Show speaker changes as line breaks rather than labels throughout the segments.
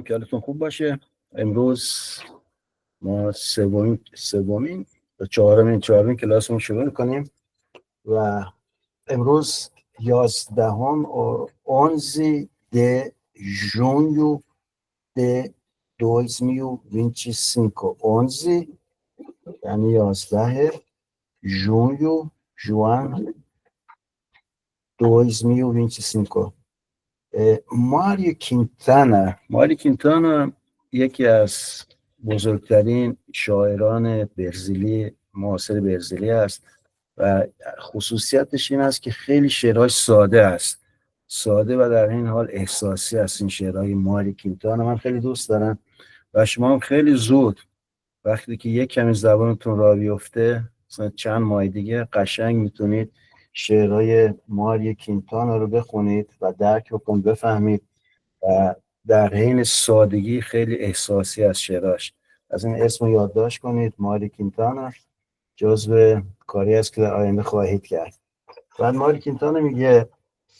که حالتون خوب باشه. امروز ما سومین و چهارمین کلاسمون شروع می‌کنیم و امروز 11 11 de junho de 2025. 11 یعنی 11 جوان 2025. ماریو کینتانا یکی از بزرگترین شاعران برزیلی معاصر برزیلی است و خصوصیتش این است که خیلی شعرهاش ساده است، ساده و در این حال احساسی است. این شعرهای ماریو کینتانا من خیلی دوست دارم و شما هم خیلی زود وقتی که یک کمی زبانتون راه بیفته، مثلا چند ماه دیگه قشنگ میتونید شعرهای ماریو کینتانا رو بخونید و درک بکنید، بفهمید و در حین سادگی خیلی احساسی از شعراش. از این اسم رو یادداشت کنید. ماریو کینتانا جزو کاری است که در آینده خواهید کرد. بعد ماریو کینتانا میگه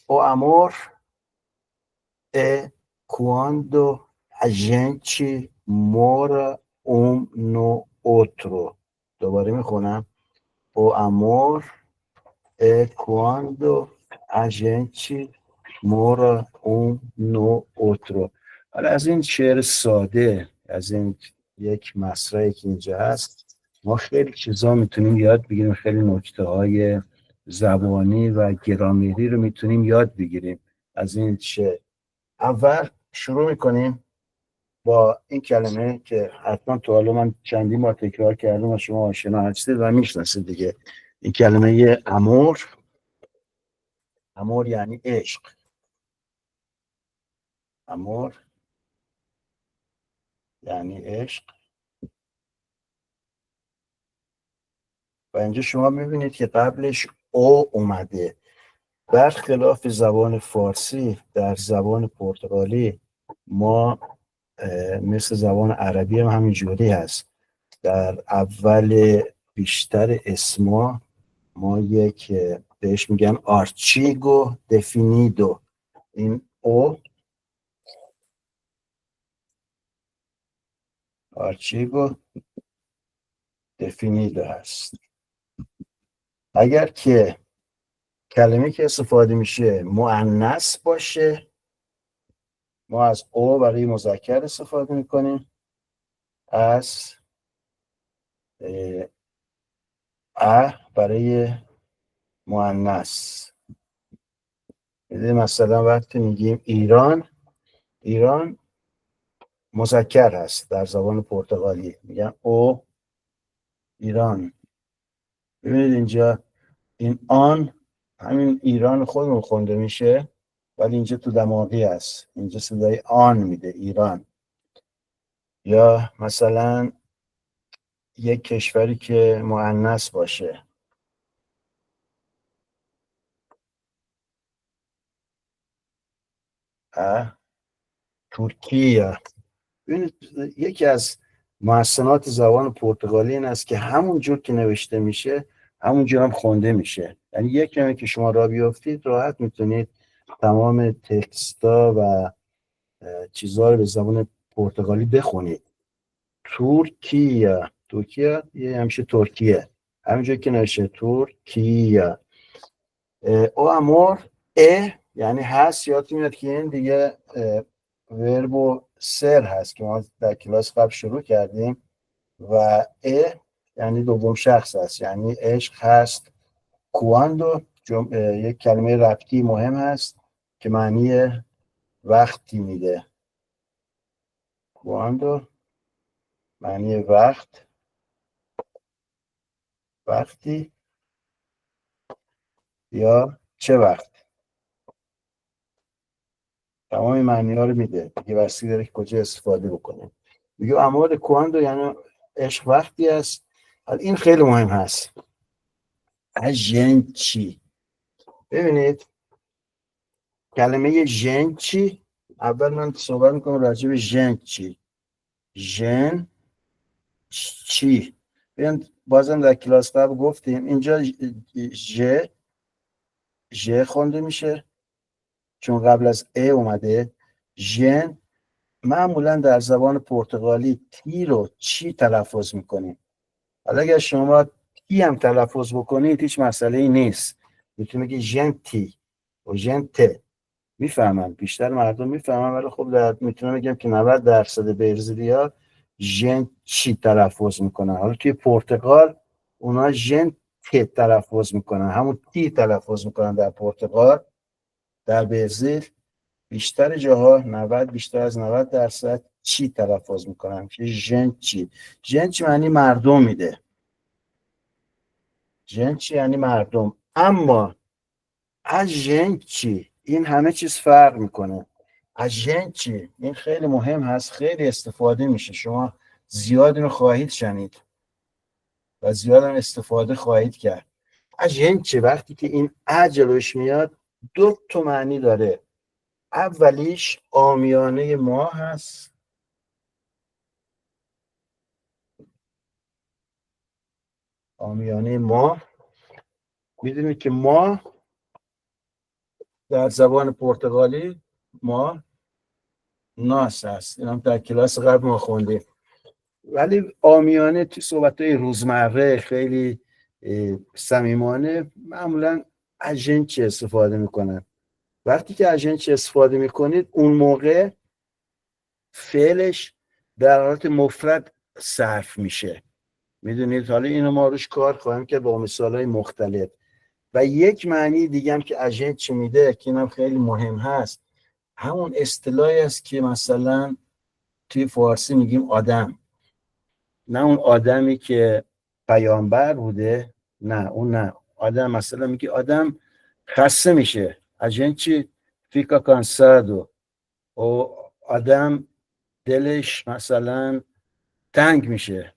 او amor é quando a gente mora no outro. دوباره میخونم. O amor é quando a gente mora no outro. حالا از این شعر ساده، از این یک مصرعی که اینجا هست، ما خیلی چیزا میتونیم یاد بگیریم، خیلی نکته‌های زبانی و گرامری رو میتونیم یاد بگیریم از این شعر. اول شروع میکنیم با این کلمه که حتما تو حالا من چندین بار تکرار کردم و شما آشنا هستید و میشناسید دیگه. این کلمه امور یعنی عشق. امور یعنی عشق و اینجا شما میبینید که قبلش او اومده. برخلاف زبان فارسی، در زبان پرتغالی ما مثل زبان عربی هم همینجوری هست. در اول بیشتر اسما ما یک بهش میگن آرچیگو دفینیدو. این او آرچیگو دفینیدو هست. اگر که کلمه که استفاده میشه مؤنث باشه، ما از او برای مذکر استفاده میکنیم، از برای مؤنث. مثلا وقتی میگیم ایران مذکر هست در زبان پرتغالی، میگن او ایران. ببینید اینجا این آن همین ایران خودمون خونده میشه، ولی اینجا تو دماغی هست، اینجا صدای آن میده، ایران. یا مثلا یک کشوری که مؤنث باشه، ترکیه. ببینید یکی از محسنات زبان پرتغالی این است که همون جور که نوشته میشه همون جور هم خونده میشه. یعنی یک کمی که شما راه بیافتید راحت میتونید تمام تکستا و چیزها رو به زبان پرتغالی بخونید. ترکیه یه همیشه ترکیه، همینجور که نوشته ترکیه. او امور یعنی هست. یادتون میاد که این دیگه ورب سر هست که ما در کلاس قبل شروع کردیم و یعنی دوم شخص هست، یعنی عشق هست. کواندو یک کلمه ربطی مهم هست که معنی وقتی میده. کواندو معنی وقتی یا چه وقت. تمام معنی ها رو میده دیگه، واسه داره که کجا استفاده بکنه. میگه امور کواندو یعنی عشق وقتی است. این خیلی مهم هست. ژنچی. ببینید کلمه ژنچی، اول من صحبت میکنم راجع به ژنچی. ژن چی. ببینید بازم در کلاس قبل گفتیم اینجا ژ خونده میشه چون قبل از ا اومده. ژن معمولا در زبان پرتغالی تی رو چی تلفظ میکنیم. حالا اگر شما تی هم تلفظ بکنید هیچ مسئله ای نیست، میتونید بگید ژنتی و ژنته، میفهمن، بیشتر مردم میفهمن. ولی خب میتونم بگم که 90% برزیلیا ژنچی تلفظ میکنن. حالا توی پرتغال اونا ژنته تلفظ میکنن، همون تی تلفظ میکنن در پرتغال. در برزیل بیشتر جاها بیشتر از 90% چی تلفظ میکنن که ژنچی. ژنچی معنی مردم میده، ژنچی یعنی مردم. اما از ژنچی این همه چیز فرق میکنه. از ژنچی این خیلی مهم هست، خیلی استفاده میشه، شما زیاد اینو خواهید شنید و زیاد هم استفاده خواهید کرد. از ژنچی وقتی که این جلوش میاد 2 معنی داره. اولیش عامیانه ما هست، عامیانه ما. میدونید که ما در زبان پرتغالی ما ناس هست، این هم در کلاس قبل ما خوندیم. ولی عامیانه توی صحبت‌های روزمره خیلی صمیمانه معمولا اژنچی استفاده میکنن. وقتی که اژنچی استفاده میکنید اون موقع فعلش در حالت مفرد صرف میشه. میدونید، حالا اینو ما روش کار خواهیم که با مثالهای مختلف. و یک معنی دیگه هم که اژنچی میده که اینم خیلی مهم هست، همون اصطلاحی است که مثلا توی فارسی میگیم آدم. نه اون آدمی که پیامبر بوده، نه اون، نه آدم. مثلا میگه آدم خسته میشه، اجنچی فیکا کانسادو، و آدم دلش مثلا تنگ میشه.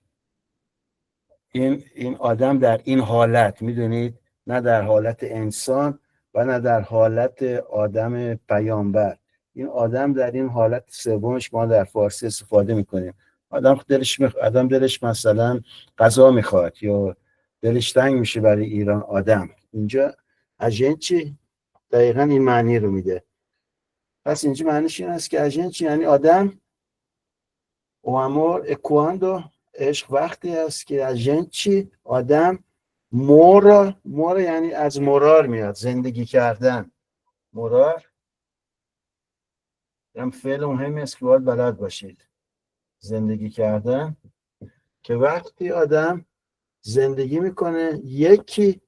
این آدم در این حالت، میدونید، نه در حالت انسان و نه در حالت آدم پیامبر. این آدم در این حالت سومش ما در فارسی استفاده میکنیم. آدم دلش مثلا غذا میخواد یا دلش تنگ میشه برای ایران. آدم اینجا اژنچی دقیقا این معنی رو میده. پس اینجا معنیش این است که اژنچی یعنی آدم. و امور اکواندو، عشق وقتی است که اژنچی آدم مورا یعنی از مرار میاد، زندگی کردن. مرار هم فعل مهمی است که باید بلد باشید. زندگی کردن که وقتی آدم زندگی میکنه یکی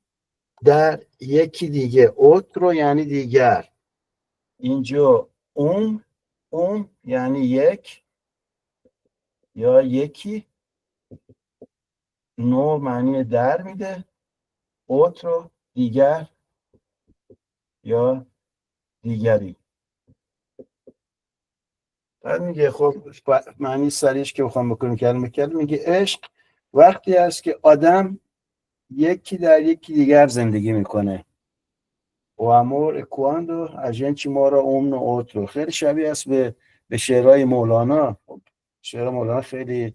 در یکی دیگه. اوترو یعنی دیگر. اینجا اون یعنی یک یا یکی. نو معنی در میده. اوترو دیگر یا دیگری. بعد میگه خب معنی سریش که بخوام بکنم کلمه میگه عشق وقتی است که آدم یکی در یکی دیگر زندگی میکنه. و امور اکواندو اجنچی ما را امن و اوترو. خیلی شبیه است به شعرهای مولانا. شعر مولانا خیلی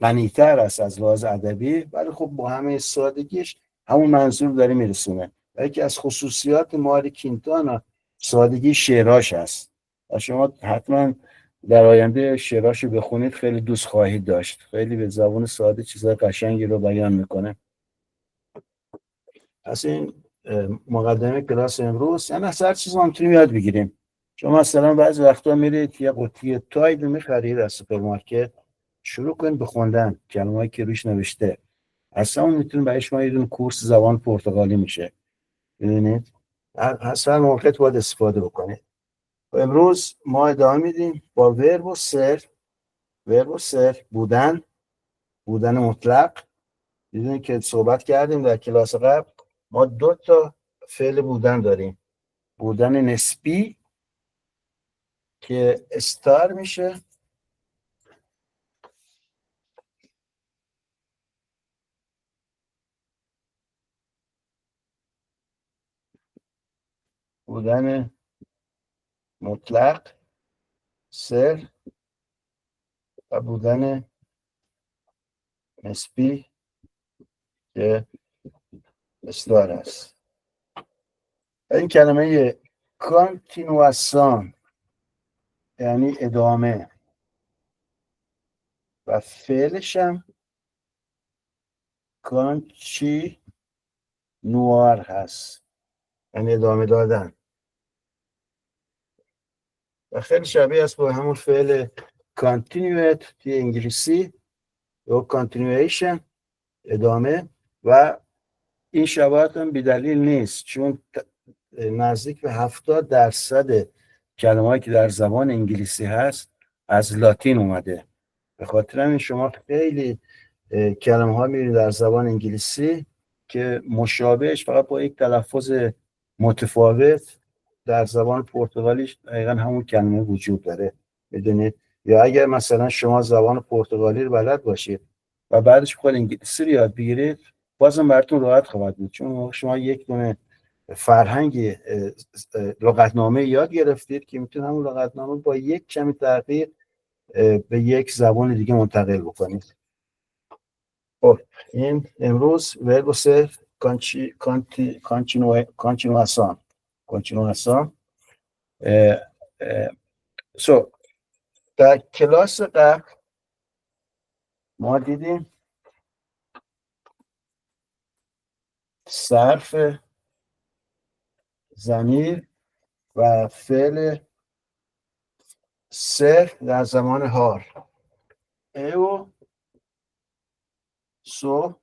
غنی‌تر است از لحاظ ادبی، ولی خب با همه سادگیش همون منظور داره میرسونه. یکی از خصوصیات ماری کینتانا سادگی شعراش است و شما حتما در آینده شعراشو بخونید، خیلی دوست خواهید داشت. خیلی به زبان ساده چیزای قشنگی رو بیان میکنه. پس این مقدمه کلاس امروز. یعنی هر چیز ما میتونیم یاد بگیریم. شما مثلا بعضی وقتا میرید یه قوطی تاید میخرید از سوپرمارکت، شروع کنید به خوندن کلمه‌ای که روش نوشته. اصلا اون میتونه برای شما یه دونه کورس زبان پرتغالی میشه. ببینید اصلا موقعیت باید استفاده بکنید. و امروز ما ادامه میدیم با ورب و سر. ورب و سر بودن مطلق. دیدین که صحبت کردیم در کلاس قبل ما 2 فعل بودن داریم. بودن نسبی که استار میشه، بودن مطلق سر، و بودن نسبی که استار است. این کلمه کانتینواسان یعنی ادامه. و فعلش هم کانچی نوار هست، یعنی ادامه دادن و خیلی شبیه است با همون فعل continuate توی انگلیسی یا continuation ادامه. و این شباهت هم بی‌دلیل نیست، چون نزدیک به 70% کلمه‌ای که در زبان انگلیسی هست از لاتین اومده. به خاطر همین شما خیلی کلمه ها میبینید در زبان انگلیسی که مشابهش فقط با یک تلفظ متفاوت در زبان پرتغالی دقیقا همون کلمه وجود داره، میدونید. یا اگر مثلا شما زبان پرتغالی رو بلد باشید و بعدش بخواید انگلیسی رو یاد بگیرید، بازم براتون راحت خواهد بود، چون شما یک دونه فرهنگ لغتنامه یاد گرفتید که میتونه همون لغتنامه با یک کمی تغییر به یک زبان دیگه منتقل بکنید. خب این امروز ورب سر کانچینواسان. سو در کلاس قبل ما دیدیم صرف ضمیر و فعل سر در زمان حال. او سو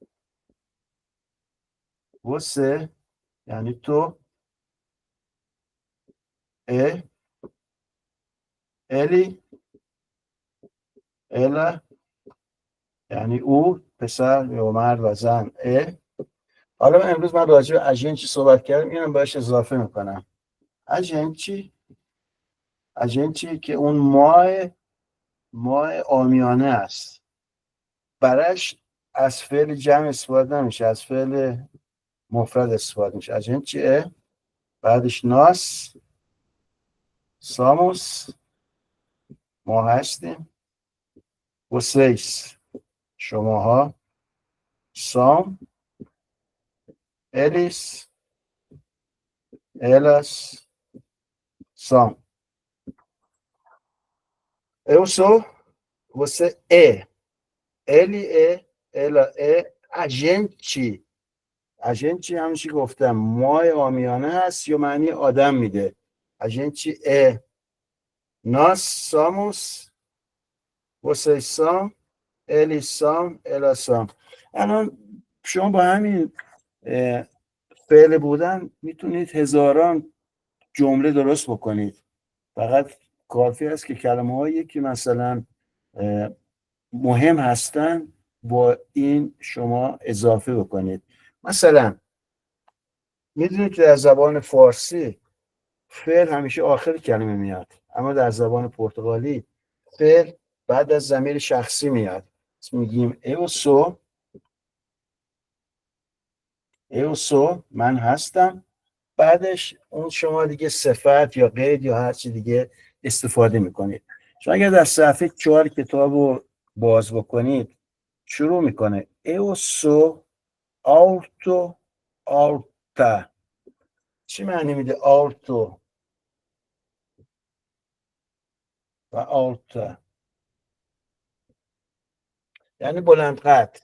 você یعنی تو، اه الی الا یعنی او، پسر یا مرد و زن. حالا امروز من راجع به اجنچی صحبت کردم، اینم باش اضافه میکنم. اجنچی که اون ماه آمیانه است، برش از فعل جمع استفاده نمیشه، از فعل مفرد استفاده میشه. اجنچی بعدش ناس ساموس ما هستیم، vocês شماها، سام eles elas são. Eu sou, você é, ele é, ela é, a gente همیشه گفتم مای آمیانه هست یا معنی آدم میده. a gente é, nós somos, vocês são, eles são, elas são. الان شما با همین فعل بودن میتونید هزاران جمله درست بکنید، فقط کافی است که کلمه هایی که مثلا مهم هستن با این شما اضافه بکنید. مثلا میدونید که در زبان فارسی فعل همیشه آخر کلمه میاد، اما در زبان پرتغالی فعل بعد از ضمیر شخصی میاد. میگیم eu sou من هستم، بعدش اون شما دیگه صفت یا قید یا هر چی دیگه استفاده میکنید. شما اگر در صفحه 4 کتاب رو باز بکنید شروع میکنه eu sou alto alta. چی معنی میده alto و alta؟ یعنی بلند قد.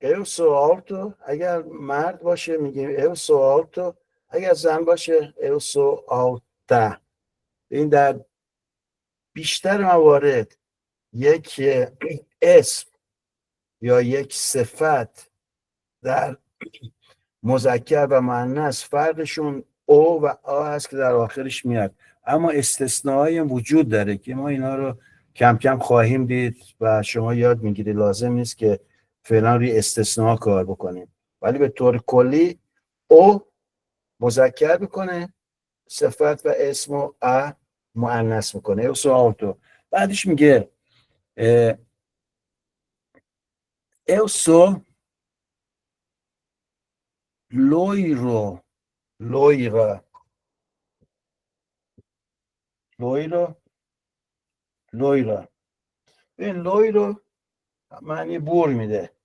eu sou alto اگر مرد باشه میگیم eu sou alto، اگر زن باشه eu sou alta. این در بیشتر موارد یک اسم یا یک صفت در مذکر و مؤنث فرقشون او و آ هست که در آخرش میاد، اما استثناءایی وجود داره که ما اینا رو کم کم خواهیم دید و شما یاد میگیرید. لازم نیست که فعلا روی استثناء کار بکنیم، ولی به طور کلی او مذکر میکنه صفت و اسم و ا مؤنث میکنه. او سوال تو بعدش میگه eu sou loiro loira این لویرو معنی بور میده،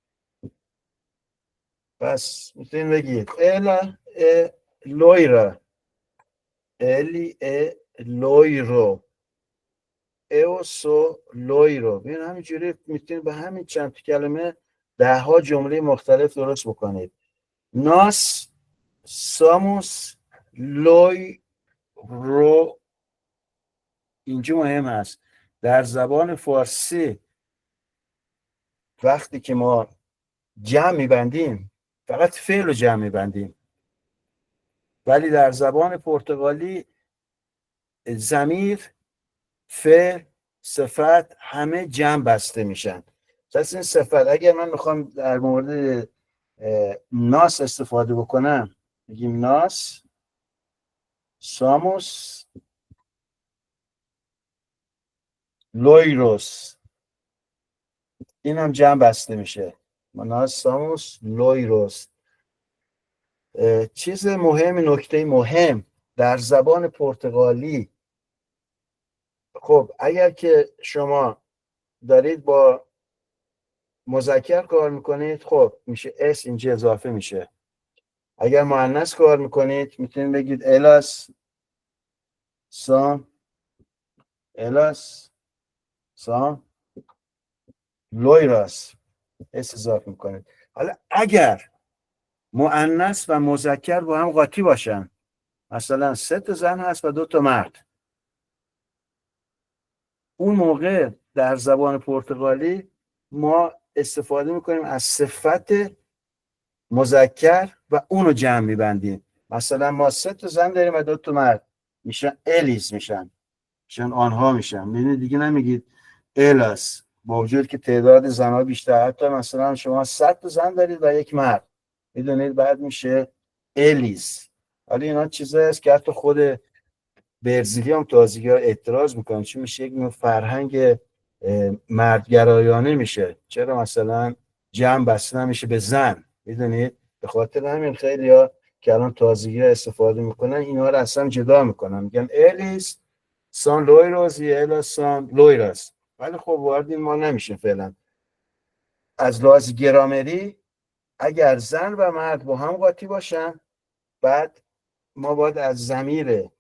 پس میتونید بگید الا لویرا الی loiro اوسو لوی رو ببین همینجوری میتونید به همین چند کلمه 10 جمله مختلف درست بکنید. ناس ساموس لوی رو. اینجا مهم هست در زبان فارسی وقتی که ما جمع میبندیم فقط فعل رو جمع میبندیم، ولی در زبان پرتغالی ضمیر، فعل، صفت همه جمع بسته میشن. پس این صفت اگر من میخوام در مورد ناس استفاده بکنم میگیم ناس ساموس لویروس، این هم جمع بسته میشه. ناس ساموس لویروس. چیز مهم، نکته مهم در زبان پرتغالی، خب اگر که شما دارید با مذکر کار میکنید خب میشه اس اینجا اضافه میشه. اگر مؤنث کار میکنید میتونید بگید الاس سام الاس سام لویراس، اس اضافه میکنید. حالا اگر مؤنث و مذکر با هم قاطی باشن، مثلا 3 تا زن هست و 2 تا مرد، اون موقع در زبان پرتغالی ما استفاده میکنیم از صفت مذکر و اونو جمع میبندیم. مثلا ما 3 تا زن داریم و 2 تا مرد، میشن الیز، میشن آنها میشن. میدونید دیگه نمیگید الاس، با وجود که تعداد زنها بیشتر، حتی مثلا شما 100 تا زن دارید و 1 مرد، میدونید بعد میشه الیز. حالا اینا چیزایی است که حتی خود برزیلی هم تازگی‌ها اعتراض میکنن، چون میشه یک نوع فرهنگ مردگرایانه میشه. چرا مثلا جمع بسته نمیشه به زن؟ میدونید به خاطر همین خیلی‌ها که الان تازگی‌ها استفاده میکنن اینا رو اصلا جدا میکنن، میگن الیس سان لویروس یا الا سان لویراس. ولی خب وارد این ما نمیشه فعلا. از لحاظ گرامری اگر زن و مرد با هم قاطی باشن، بعد ما باید از ضمیر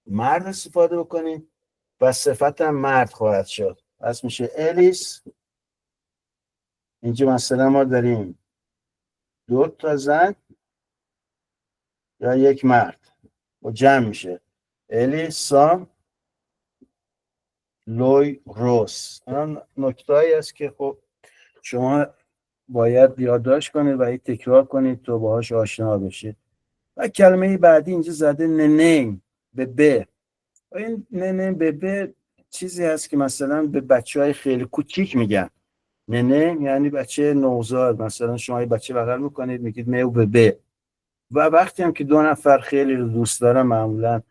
مرد استفاده بکنیم و صفت هم مرد خواهد شد. پس میشه الیس. اینجا مثلا ما داریم 2 تا زن یا 1 مرد و جمع میشه الیس سام لوی روس. این نکته‌ای است که خب شما باید یادداشت کنید و تکرار کنید تا باهاش آشنا بشید. و کلمه بعدی اینجا زده ننیم به ب. این ننیم به ب چیزی هست که مثلا به بچه‌های خیلی کوچیک میگن. ننیم یعنی بچه نوزاد، مثلا شما یه بچه بغل میکنید میگید میو به ب. و وقتی هم که 2 نفر خیلی رو دوست دارن معمولا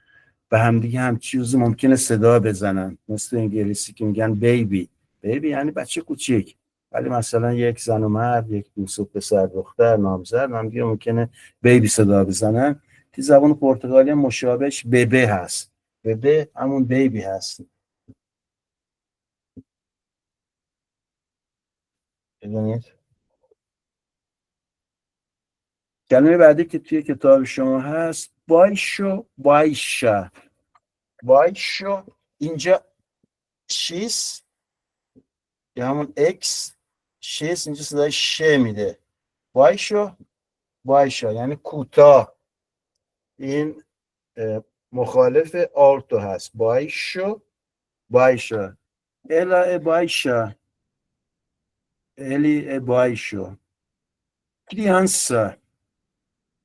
به همدیگه هم چیزی ممکنه صدا بزنن، مثل انگلیسی که میگن بیبی. بیبی یعنی بچه کوچیک. ولی مثلا یک زن و مرد، یک دوست پسر دختر نامزد همدیگه ممکنه بیبی صدا بزنن. تو زبان پرتغالی مشابهش ببه هست. ببه همون بیبی هست. ببینید کلمه بعدی که توی کتاب شما هست بایشو بایشا. بایشو اینجا شیس یا همون اکس، شیس اینجا صدای ش میده. بایشو بایشا یعنی کوتاه. این مخالف آلتو هست. بایشو بایشا الا بایشا الی بایشو. کریانسا،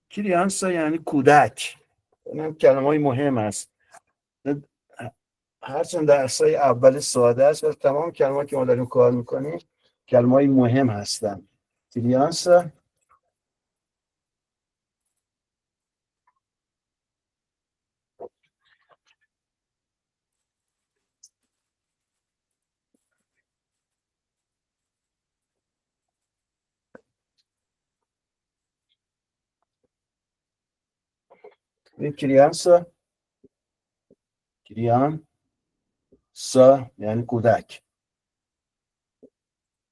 کریانسا یعنی کودک. این هم کلمه های مهم است. هرچند درسای اول ساده است ولی تمام کلمه‌ای که ما داریم کار میکنیم کلمه‌های مهم هستن. کریانسا کریانسا کریان سا یعنی کودک.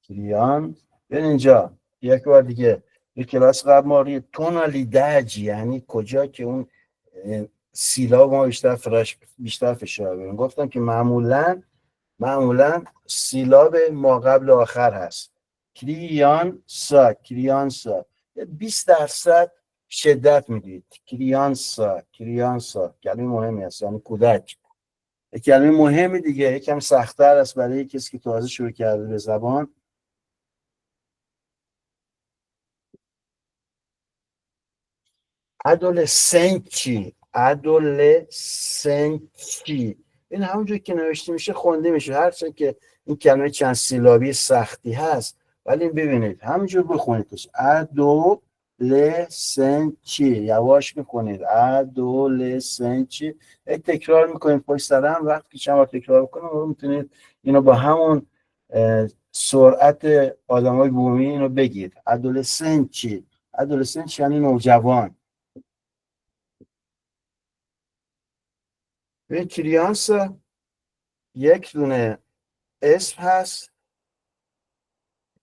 کریان. ببین اینجا یک بار دیگه یک کلاس قبل ما روی تونالیدج یعنی کجا که اون سیلاب ما بیشتر فشار بدیم. گفتم که معمولا معمولا سیلاب ما قبل آخر هست. کریانسا، کریانسا 20% شدت میدید. کریانسا، کریانسا کلمه مهمی است، یعنی کودک. کلمه مهمی دیگه، یکم سخت‌تر است برای کسی که تازه شروع کرده به زبان. ادولسنچی، ادولسنچی، این همونجور که نوشته میشه خونده میشه، هرچند که این کلمه چند سیلابی سختی هست، ولی ببینید همونجور بخونیدش. ادولسنچی، یواش میکنید. ادولسنچی، تکرار میکنید پشت سر هم. وقتی که چند بار تکرار کنید میتونید اینو با همون سرعت آدمای بومی اینو بگید. ادولسنچی، ادولسنچی یعنی نوجوان. به کریانس یک دونه اسم هست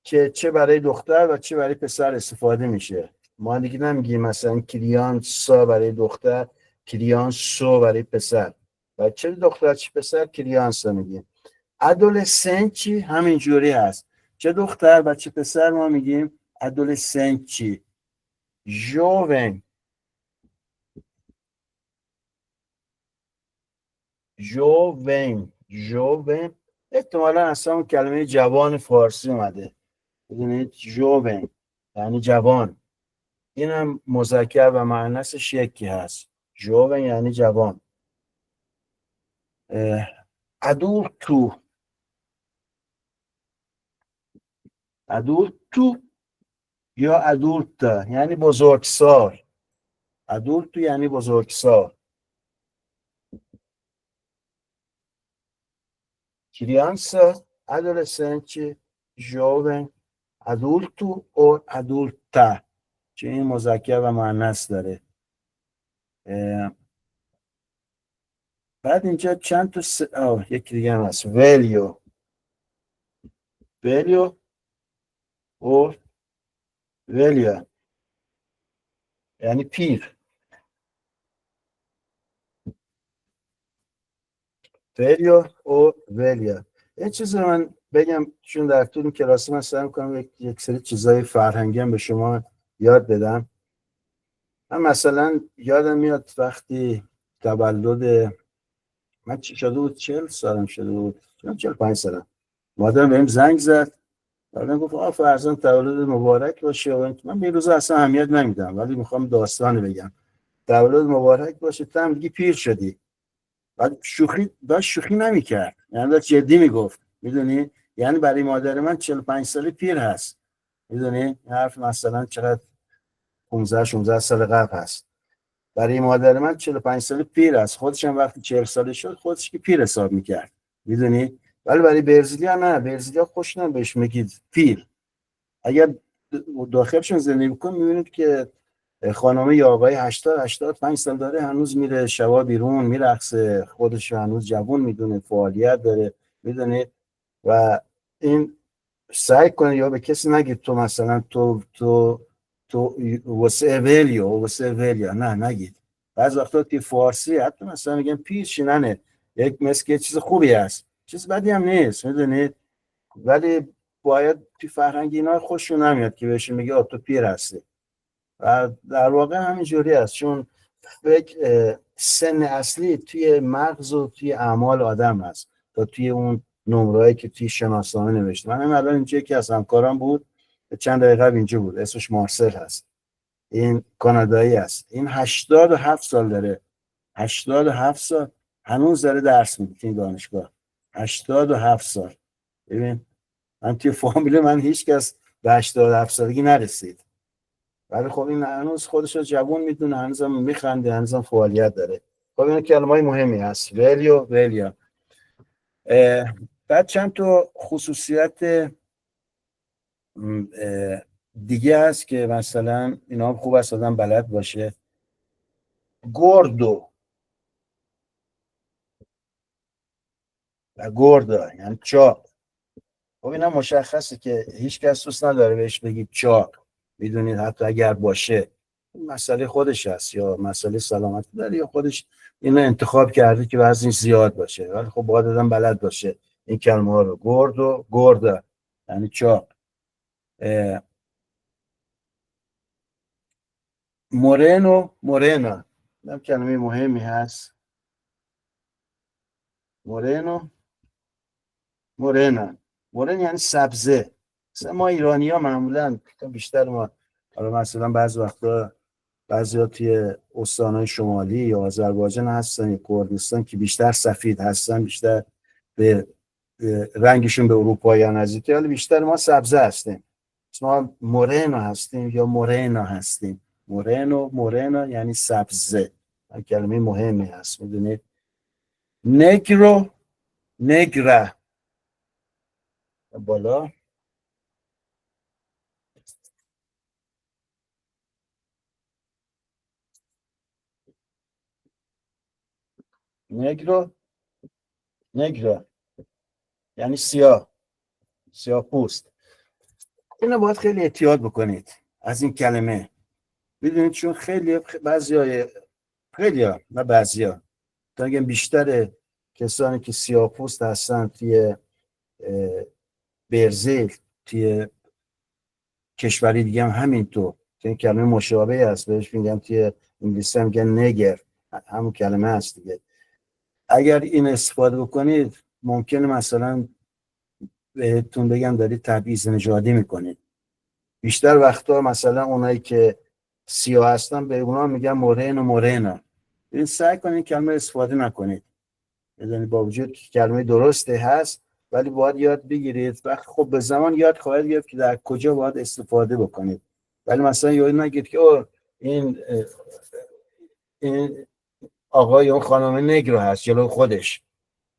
که چه برای دختر و چه برای پسر استفاده میشه. ما دیگه نمیگیم مثلا کریانسا برای دختر، کریانسو برای پسر. و چه دختر چه پسر کریانسا میگیم. ادولسنچی همین جوری هست، چه دختر و چه پسر ما میگیم ادولسنچی. جوون، جوون، جوون احتمالا اصلا اون کلمه جوان فارسی اومده. ببینید جوون یعنی جوان، این هم مذکر و مؤنثش یکی هست. جوون یعنی جوان. ادولتو، ادولتو یا ادولتا یعنی بزرگسال. ادولتو یعنی بزرگسال. کریانسا، ادولسنچی، جوون، ادولتو و ادولتا، چه این مذکر و مؤنث داره. بعد اینجا چند تا یکی دیگه هم هست. ولیو، ولیو و ولیا یعنی پیر. ولیو و ولیا. یه چیزی من بگم، چون در طول کلاس من سعی می‌کنم یک سری چیزای فرهنگی هم به شما یاد بدم. من مثلا یادم میاد وقتی تولد من شده بود، 40 سالم شده بود، 45 سالم، مادرم بهم زنگ زد، بعدم گفت فرزند تولد مبارک باشه. من به روز اصلا اهمیت نمیدم، ولی میخوام داستان بگم. تولد مبارک باشه، تو هم دیگه پیر شدی. بعد شوخی نمیکرد، یعنی داشت جدی میگفت، میدونی، یعنی برای مادر من 45 ساله پیر هست، میدونی، حرف مثلا چقدر 15 16 سال قبل هست. برای مادر من 45 ساله پیر است. خودش هم وقتی 40 ساله شد خودش که پیر حساب میکرد، میدونی. ولی برای برزیلیا نه، برزیلیا خوش بهش میگید پیر. اگر داخلشون زندگی بکن میبینید که خانمه یا آقای 80-85 سال داره، هنوز میره شبا بیرون میرقصه، خودش هنوز جوان میدونه، فعالیت داره، میدونه. و این سعی کنه یا به کسی نگید تو مثلا تو واسه ویلیا نه نگید. بعض وقتا که فارسی حتی مثلا میگن پیرشیننه، یک مثل چیز خوبی است، چیز بدی هم نیست، میدونید. ولی باید توی فرهنگ اینا خوششون نمیاد که بهش میگه تو پیر هستی. و در واقع همینجوری است، چون سن اصلی توی مغز و توی اعمال آدم هست تا توی اون نمرهایی که توی شناسنامه نوشته. من الان اینجا یکی از همکارم بود، چند دقیقه اینجا بود، اسمش مارسل هست، این کانادایی است، این 87 سال داره، 87 سال هنوز داره درس میده توی دانشگاه. 87 سال. ببین من توی فامیل من هیچ کس به 87 سالگی نرسید، ولی خب این هنوز خودش رو جوان میدونه، هنوز هم میخنده، هنوز هم فعالیت داره. خب این کلمه‌های مهمی هست، ولیو، ولیا. بعد چند تا خصوصیت دیگه هست که مثلا اینا هم خوب است آدم بلد باشه. گوردو و گوردا یعنی چاق. خب اینا مشخصه که هیچ کس دوست نداره بهش بگید چاق، میدونید، حتی اگر باشه مسئله خودش هست یا مسئله سلامتی داره یا خودش اینو انتخاب کرده که وزنش زیاد باشه. ولی خب باید آدم بلد باشه این کلمه ها رو. گرد و گرده یعنی چاق. مورنو مورینا، این کلمه مهمی هست. مورنو مورینا، مورن یعنی سبزه. مثلا ما ایرانی ها معمولا بیشتر ما، حالا مثلا بعضی وقتا بعضی توی استانهای شمالی یا آذربایجان هستن یا کردستان که بیشتر سفید هستن، بیشتر به رنگشون به اروپایی نزدیکه، ولی بیشتر ما سبزه هستیم. ما مورنو هستیم یا مورینا هستیم. مورینا یعنی سبزه، کلمه مهمی هست. میدونید نگرو، نگره بالا، نگرو، نگره یعنی سیاه، سیاه پوست. اینو باید خیلی احتیاط بکنید از این کلمه. میدونید چون خیلی نه بعضیا، تا اگه بیشتر کسانی که سیاه پوست هستن توی برزیل، توی کشوری دیگه هم همینطور، که این کلمه مشابه هست، بهش میگن توی انگلیسی هم میگن نگر، همون کلمه هست دیگه. اگر این استفاده بکنید ممکنه مثلا بهتون بگم دارید تبعیض نژادی میکنید. بیشتر وقتا مثلا اونایی که سیاه هستن به اونا میگن مورین و مورینا. این سعی کنید کلمه استفاده نکنید، یعنی با وجود که کلمه درسته هست ولی باید یاد بگیرید. وقت خب به زمان یاد خواهید گرفت که در کجا باید استفاده بکنید. ولی مثلا یاد نگید که این آقای اون خانم نگرو هست جلو خودش.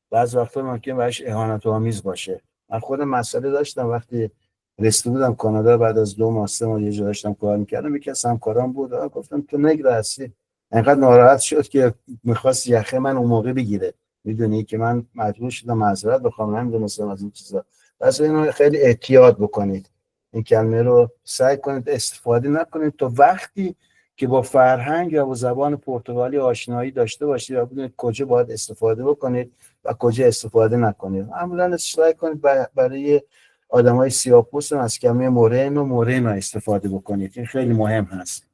بعض وقتا ممکن بهش اهانت آمیز باشه. من خودم مسئله داشتم وقتی رسیده بودم کانادا، بعد از 2 ماه 3 ماه یه جا داشتم کار میکردم، یکی از همکارام بود، گفتم تو نگرو هستی. انقدر ناراحت شد که میخواست یخه من اون موقع بگیره. میدونی که من مجبور شدم معذرت بخوام، نمیدونستم از این چیزا. پس اینو خیلی احتیاط بکنید، این کلمه رو سعی کنید استفاده نکنید تا وقتی که با فرهنگ یا با زبان پرتغالی آشنایی داشته باشید و بدونید کجا باید استفاده بکنید و کجا استفاده نکنید. معمولا سعی کنید برای آدمای سیاه‌پوست از کلمه مورین و مورینا استفاده بکنید. این خیلی مهم هست.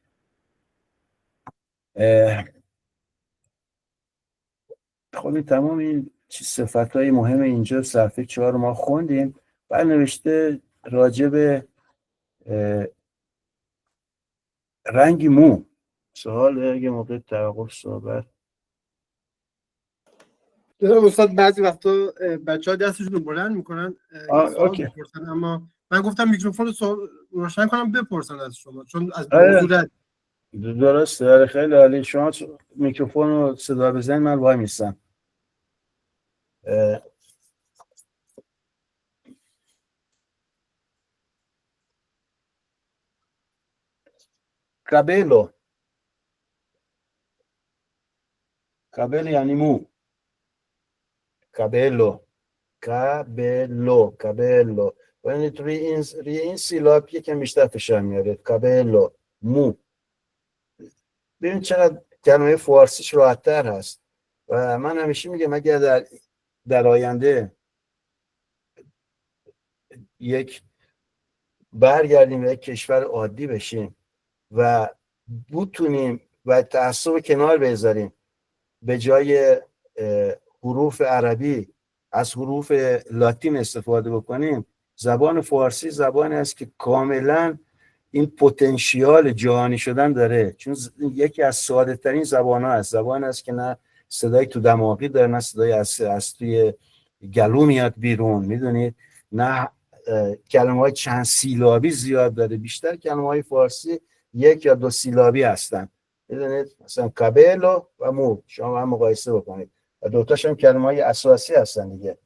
خب این تمام این صفت‌های مهم اینجا صفحه 4 ما خوندیم. بعد نوشته راجع به رنگ مو. سوال اگه موقع توقف صحبت
جناب استاد بعضی وقتا بچه‌ها دستشون رو بلند میکنن سوال بپرسن، اما من گفتم میکروفون رو روشن کنم بپرسن از شما چون از موضوع رد.
درسته. خیلی عالی. شما میکروفون رو صدا بزنید من وای میستم. کابلو یعنی مو. کابلو ببینید روی این سیلاب یکم بیشتر فشار میاره. کابلو مو. ببین چقدر کلمه فارسیش راحت‌تر هست. و من همیشه میگم اگر در آینده یک برگردیم و یک کشور عادی بشیم و بتونیم و تعصب کنار بذاریم، به جای حروف عربی از حروف لاتین استفاده بکنیم، زبان فارسی زبانی است که کاملا این پتانسیل جهانی شدن داره، چون یکی از ساده ترین زبان ها است. زبان است که نه صدای تو دماغی داره، نه صدای از توی گلو میاد بیرون، میدونید، نه کلمه های چند سیلابی زیاد داره. بیشتر کلمه های فارسی 1 یا 2 سیلابی هستن. میدونید مثلا کابلو و مو شما هم مقایسه بکنید و دوتاش هم کلمه های اساسی هستن دیگه.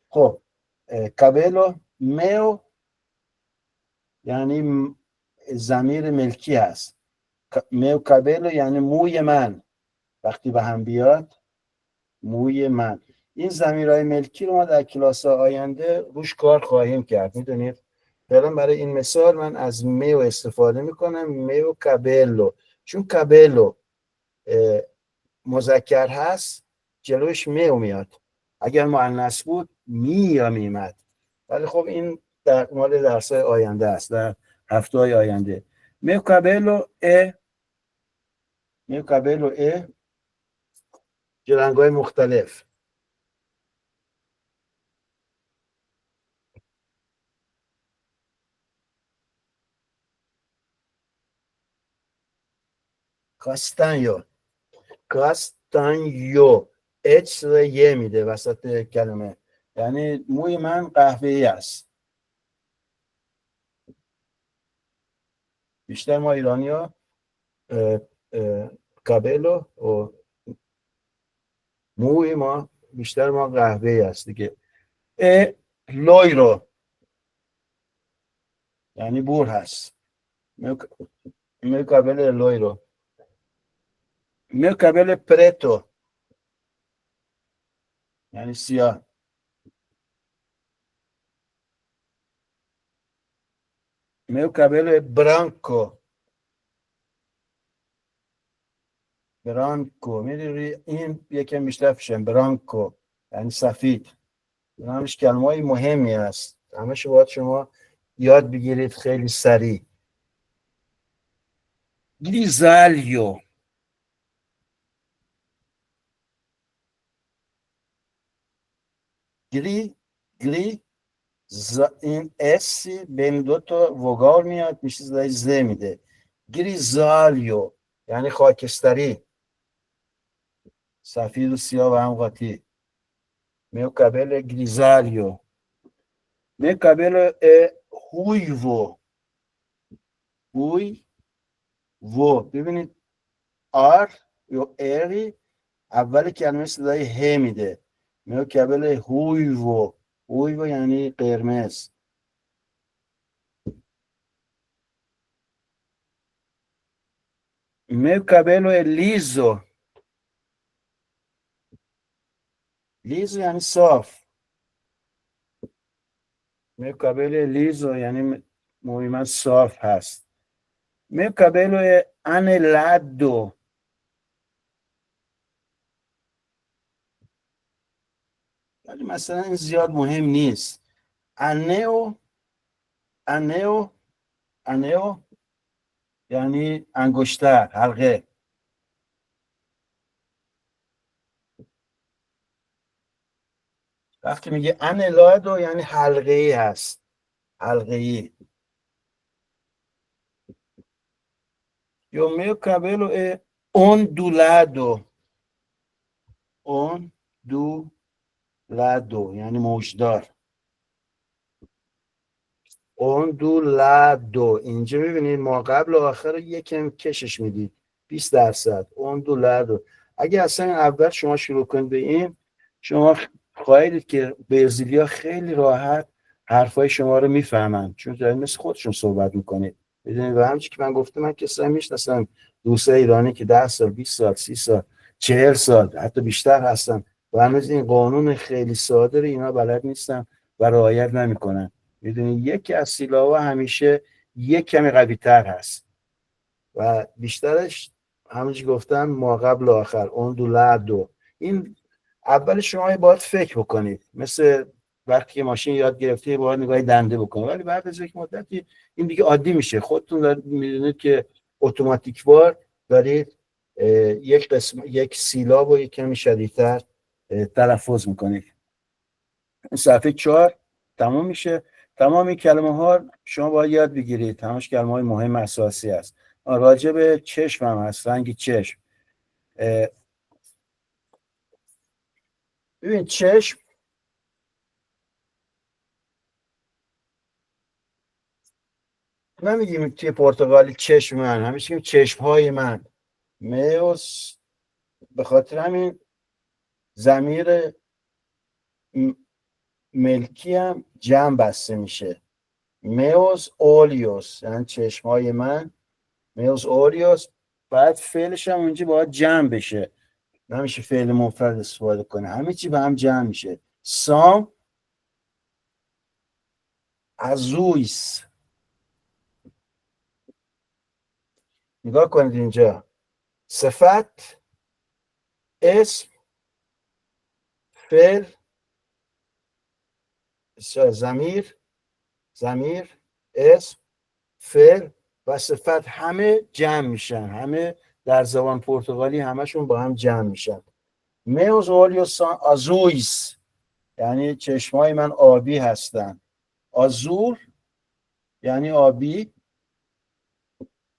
خب کابلو میو یعنی ضمیر ملکی هست. میو کابلو یعنی موی من. وقتی به هم بیاد موی من. این ضمیرهای ملکی رو ما در کلاس آینده روش کار خواهیم کرد. میدونید فعلا برای این مثال من از میو استفاده میکنم، میو کابلو، چون کابلو مذکر هست جلوش میو میاد. اگر مؤنث بود یا میمد، ولی خب این در مال درس‌های آینده است، در هفته‌های آینده. meu cabello è رنگ‌های مختلف. کاستانیو اچ یه میده وسط کلمه، یعنی موی من قهوه‌ای است. بیشتر ما ایرانی‌ها کابلو و موی ما بیشتر ما قهوه‌ای است دیگه. لویرو یعنی بور هست. meu cabello è loiro. meu cabello è preto یعنی سیاه. meu cabello è برانکو میدونی این یکم بیشتر پیشم. برانکو یعنی سفید. این همش کلمه‌های مهمی است، همش باید شما یاد بگیرید خیلی سریع. گریزالیو گری این اس بین دو تا وگال میاد میشه زای ز میده. گریزالیو یعنی خاکستری، سفید و سیاه و هم قاطی. meu cabello è grisario. meu cabello è ruivo. ببینید آر یا اری اول کلمه صدای ه میده. meu cabello è ruivo یعنی قرمز. meu cabello è liso یعنی صاف. meu cabello è liso یعنی موی من صاف هست. meu cabello è anellado. ولی مثلا این زیاد مهم نیست. انئو یعنی انگشتر، حلقه. وقتی میگه انلادو یعنی حلقه ای هست، حلقه ای. Yo meu cabello è ondulado یعنی موجدار. اوندولادو اینجا میبینید ما قبل و آخر یکم کشش میدید 20%. اوندولادو اگه اصلا اول شما شروع کنید به این، شما خواهید که برزیلیا خیلی راحت حرفای شما رو میفهمن، چون دارید مثل خودشون صحبت میکنید. بدونید و همچنین که من گفتم، من کسایی میشناسم دوستای ایرانی که 10 سال 20 سال 30 سال 40 سال حتی بیشتر هستن و هنوز این قانون خیلی ساده رو اینا بلد نیستن و رعایت نمیکنن. میدونی یکی از سیلاها همیشه یک کمی قوی تر هست و بیشترش همونجی گفتم ما قبل و آخر. اوندولادو این اول شما باید فکر بکنید، مثل وقتی که ماشین یاد گرفتی باید نگاه دنده بکنید، ولی بعد از یک مدتی این دیگه عادی میشه. خودتون میدونید که اتوماتیک وار دارید یک سیلاب و یک کمی شدیدتر تلفظ میکنید. صفحه 4 تمام میشه. تمام این کلمه ها شما باید یاد بگیرید، همش کلمه های مهم اساسی است. راجع به چشم هم هست، رنگ چشم. ببین چشم نمیگیم توی پرتغالی چشم من، همیشه میگیم چشم های من. میوس به خاطر همین ضمیر ملکی هم جمع بسته میشه. میوس اولیوس یعنی چشم های من. میوس اولیوس بعد فعلش هم اونجا باید جمع بشه، نمیشه فعل مفرد استفاده کنه، همه چی به هم جمع میشه. سام ازویس. نگاه کنید اینجا، صفت، اسم، فعل ضمیر، اسم، فعل و صفت همه جمع میشن، همه در زبان پرتغالی همشون با هم جمع میشن. meus olhos são azuis، یعنی چشمای من آبی هستن. آزور یعنی آبی،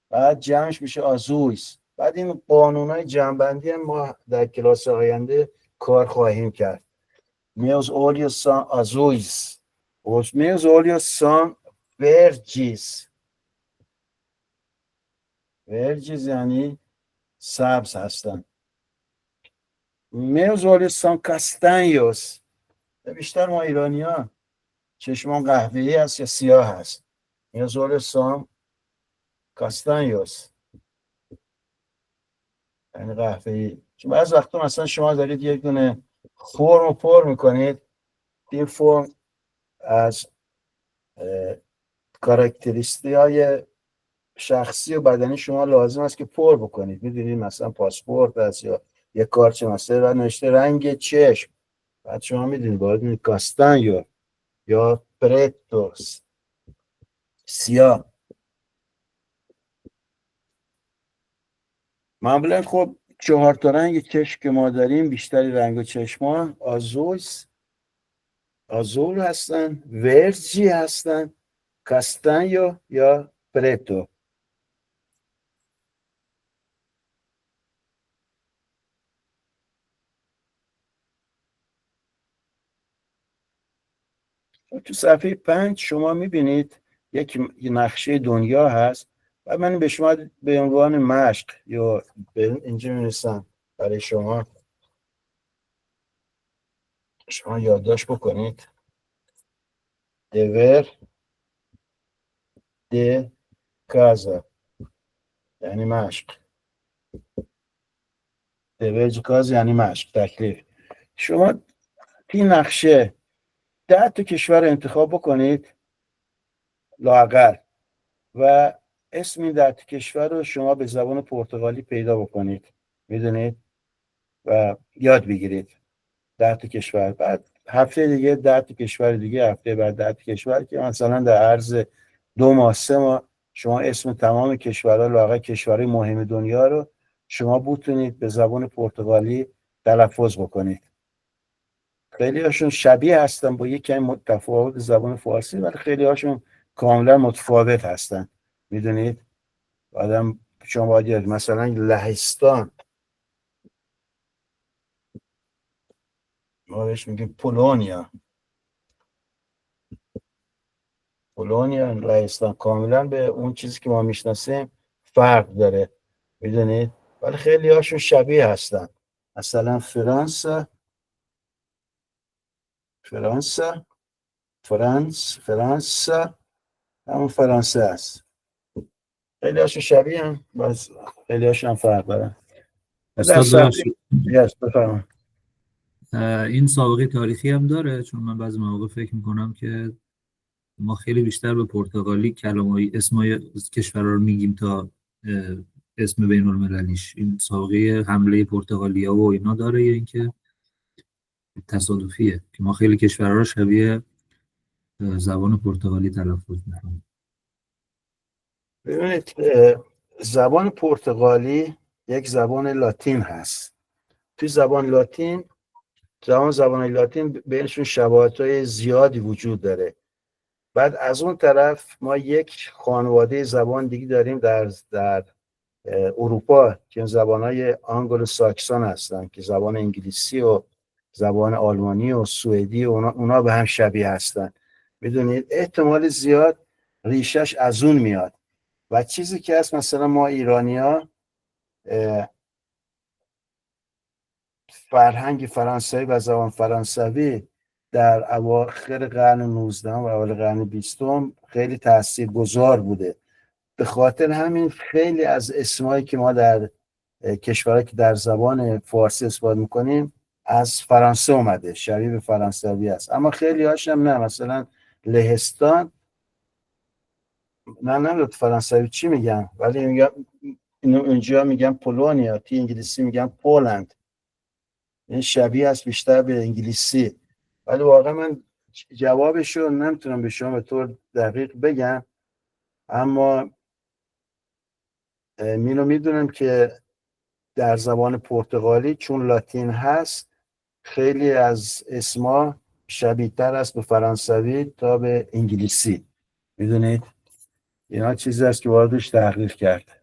بعد جمعش میشه آزویس. بعد این قانونای جمع‌بندی هم ما در کلاس آینده کار خواهیم کرد. meus olhos são azuis، os meus olhos são verdes. verdes یعنی سبز هستن. meus olhos são castanhos، بیشتر ما ایرانی‌ها چشمان قهوه‌ای است یا سیاه هست. meus olhos são castanhos یعنی قهوه‌ای. چون بعضی وقتا مثلا شما دارید یک دونه فرم رو پر میکنید، این فرم از کاراکتریستی‌های شخصی و بدنی شما لازم است که پر بکنید. میدونید مثلا پاسپورت است یا یک کارت مثلا و نوشته رنگ چشم، بعد شما میدونید باید میدونید کاستانیو یا پرتوس سیاه. معمولا خب 4 تا رنگ چشم که ما داریم، بیشتری رنگ چشما آزور هستن، ورجی هستن، کاستانیو یا پرتو. تو صفحه 5 شما میبینید یک نقشه دنیا هست و من به شما به عنوان مشق یا اینجا می‌نویسم برای شما یادداشت بکنید. dever de casa یعنی مشق. dever de casa یعنی مشق، تکلیف. شما این نقشه 10 تا کشور انتخاب بکنید لااقل و اسم این 10 تا کشور رو شما به زبان پرتغالی پیدا بکنید، میدونید، و یاد بگیرید. 10 تا کشور، بعد هفته دیگه 10 تا کشور دیگه، هفته بعد 10 تا کشور، که مثلا در عرض 2 ماه 3 ماه شما اسم تمام کشورها لااقل کشورهای مهم دنیا رو شما بتونید به زبان پرتغالی تلفظ بکنید. خیلی هاشون شبیه هستن با یک کمی متفاوت زبان فارسی، ولی خیلی هاشون کاملا متفاوت هستن، میدونید. آدم شما باید یاد مثلا لهستان ما بهش میگیم پولونیا، لهستان کاملا به اون چیزی که ما میشناسیم فرق داره، میدونید، ولی خیلی هاشون شبیه هستن. مثلا فرانسه همون فرانسه است. خیلی هاشون شبیه هم، باز خیلی هاشون فرق دارن. بفرمایید.
این سابقه تاریخی هم داره، چون من بعضی مواقع فکر میکنم که ما خیلی بیشتر به پرتغالی کلمه‌ای اسمای کشورها رو میگیم تا اسم بین المللیش. این سابقه حمله پرتغالیا و اینا داره یا اینکه تصادفیه که ما خیلی کشورها رو شبیه زبان پرتغالی تلفظ میکنیم؟
ببینید زبان پرتغالی یک زبان لاتین هست. توی زبان لاتین بینشون شباهت‌های زیادی وجود داره. بعد از اون طرف ما یک خانواده زبان دیگه داریم در اروپا که زبان‌های آنگلو ساکسون هستن، که زبان انگلیسی و زبان آلمانی و سوئدی و اونا به هم شبیه هستن. میدونید احتمال زیاد ریشش از اون میاد. و چیزی که هست مثلا ما ایرانی‌ها فرهنگ فرانسوی و زبان فرانسوی در اواخر قرن 19 و اول قرن 20 خیلی تاثیرگذار بوده. به خاطر همین خیلی از اسمایی که ما در کشورهایی که در زبان فارسی استفاده میکنیم از فرانسه اومده، شبیه به فرانسوی است. اما خیلی هاشم نه، مثلا لهستان من نمیدونم فرانسوی چی میگن، ولی میگم اینجا میگن پولونیا، توی انگلیسی میگن پولند. این شبیه است بیشتر به انگلیسی، ولی واقعا من جوابشو نمیتونم به شما به طور دقیق بگم، اما اینو میدونم که در زبان پرتغالی چون لاتین هست خیلی از اسما شبیه تر است به فرانسوی تا به انگلیسی. میدونید اینا چیزی است که واردش تحقیق کرد.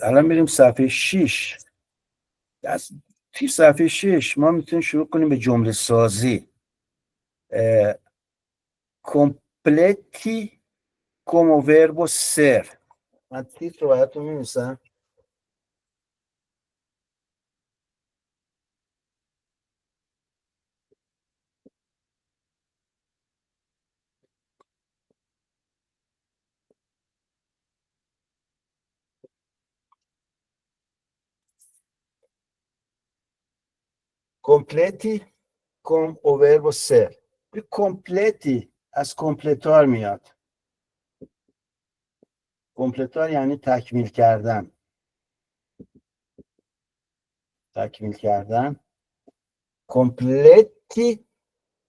الان میریم صفحه 6. از صفحه 6 ما میتونیم شروع کنیم به جمله سازی. completi como verbo ser. من تیتر رو براتون می‌نویسم. completi como verbo ser. کمپلتی از کمپلتار میاد. کمپلتار یعنی تکمیل کردن. تکمیل کردن. کمپلتی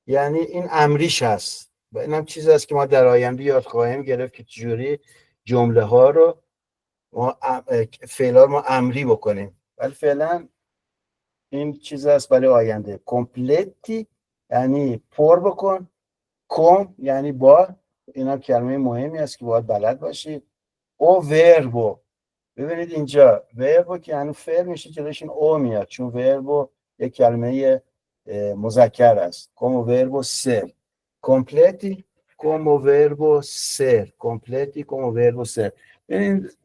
یعنی این امریش هست و اینم چیزی است که ما در آینده یاد خواهیم گرفت که چجوری جمله ها رو فعلا ما امری بکنیم، ولی فعلا این چیز است برای آینده. کمپلتی یعنی پر بکن. کم یعنی با، اینا کلمه مهمی است که باید بلد باشید. او وربو، ببینید اینجا وربو که یعنی فعل میشه جلوش این او میاد چون وربو یک کلمه مذکر است. como verbo ser. completi como verbo ser. completi como verbo ser. ببینید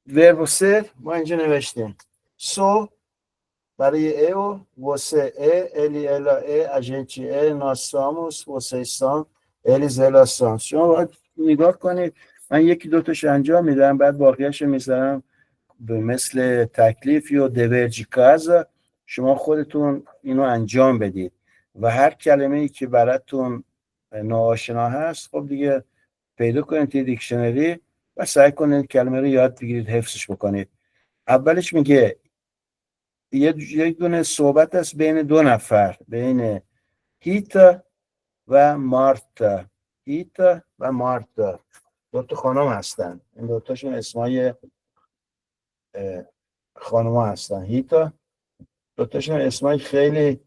verbo ser ما اینجا نوشتیم so برای او você é ele ela é a gente é nós somos vocês são eles elas são. شما باید نگاه کنید، من یکی دو تاش انجام میدم بعد باقیه‌اش میذارم به مثل تکلیف یا دیورجی کازا. شما خودتون اینو انجام بدید و هر کلمه‌ای که براتون ناآشنا هست خب دیگه پیدا کنید توی دیکشنری و سعی کنید کلمه رو یاد بگیرید، حفظش بکنید. اولش میگه یک دونه صحبت است بین دو نفر، بین هیتا و مارتا. هیتا و مارتا دو تا خانم هستن، این دو تاشون اسمای خانم هستن. هیتا دو تاشون اسمای خیلی